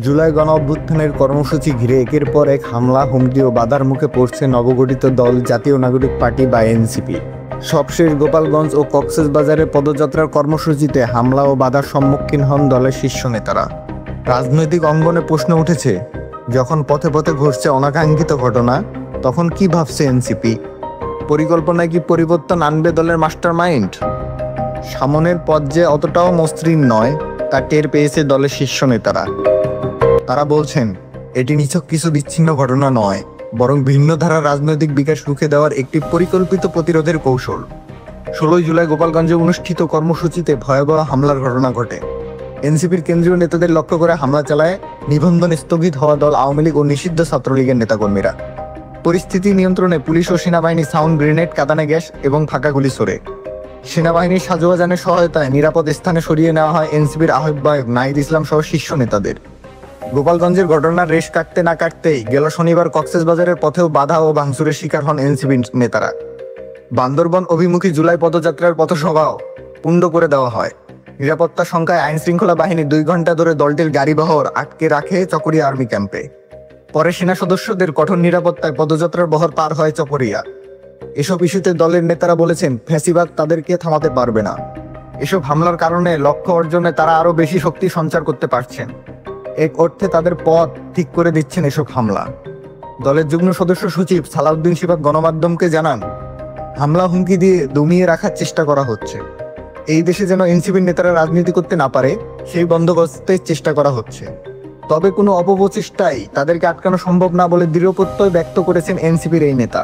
জুলাই গণঅভ্যুত্থানের কর্মসূচি ঘিরে একের পর এক হামলা, হুমকি ও বাধার মুখে পড়ছে নবগঠিত দল জাতীয় নাগরিক পার্টি বা এনসিপি। সবশেষ গোপালগঞ্জ ও কক্সবাজারে পদযাত্রার কর্মসূচিতে হামলা ও বাধার সম্মুখীন হন দলের শীর্ষ নেতারা। রাজনৈতিক অঙ্গনে প্রশ্ন উঠেছে, যখন পথে পথে ঘটছে অনাকাঙ্ক্ষিত ঘটনা, তখন কি ভাবছে এনসিপি? পরিকল্পনায় কি পরিবর্তন আনবে দলের মাস্টার মাইন্ড? সামনের পথ যে অতটাও মসৃণ নয় তা টের পেয়েছে দলের শীর্ষ নেতারা। তারা বলছেন, এটি নিছক কিছু বিচ্ছিন্ন ঘটনা নয়, বরং ভিন্ন ধারার রাজনৈতিক বিকাশ রুখে দেওয়ার একটি পরিকল্পিত প্রতিরোধের কৌশল। 16 জুলাই গোপালগঞ্জে অনুষ্ঠিত কর্মসূচিতে ভয়াবহ হামলার ঘটনা ঘটে। এনসিপির কেন্দ্রীয় নেতাদের লক্ষ্য করে হামলা চালায় নিবন্ধন স্থগিত হওয়া দল আওয়ামী লীগ ও নিষিদ্ধ ছাত্রলীগের নেতাকর্মীরা। পরিস্থিতি নিয়ন্ত্রণে পুলিশ ও সেনাবাহিনী সাউন্ড গ্রেনেড, কাঁদানে গ্যাস এবং ফাঁকা গুলি ছোড়ে। সেনাবাহিনীর সাজোয়াজানের সহায়তায় নিরাপদ স্থানে সরিয়ে নেওয়া হয় এনসিপির আহ্বায়ক নাহিদ ইসলাম সহ শীর্ষ নেতাদের। গোপালগঞ্জের ঘটনার রেশ কাটতে না কাটতেই গেল শনিবার কক্সবাজারের পথেও বাধা ও ভাঙচুরের শিকার হন এনসিপি নেতারা। বান্দরবন অভিমুখী জুলাই পদযাত্রার পথসভাও পুণ্ড করে দেওয়া হয়। নিরাপত্তা সংখ্যায় আইন শৃঙ্খলা বাহিনী 2 ঘন্টা ধরে দলটির গাড়িবহর আটকে রাখে চকরিয়া আর্মি ক্যাম্পে। পরে সেনা সদস্যদের কঠোর নিরাপত্তায় পদযাত্রার বহর পার হয় চকরিয়া। এসব ইস্যুতে দলের নেতারা বলেছেন, ফ্যাসিবাদ তাদেরকে থামাতে পারবে না। এসব হামলার কারণে লক্ষ্য অর্জনে তারা আরো বেশি শক্তি সঞ্চার করতে পারছেন। এক অর্থে তাদের পথ ঠিক করে দিচ্ছেন এসব হামলা। দলের যুগ্ম সদস্য সচিব সালাউদ্দিন সিফাত গণমাধ্যমকে জানান, হামলা হুমকি দিয়ে দমিয়ে রাখার চেষ্টা করা হচ্ছে। এই দেশে যেন এনসিপির নেতারা রাজনীতি করতে না পারে, সেই বন্দোবস্তের চেষ্টা করা হচ্ছে। তবে কোনো অপপ্রচেষ্টাই তাদেরকে আটকানো সম্ভব না বলে দৃঢ় প্রত্যয় ব্যক্ত করেছেন এনসিপির এই নেতা।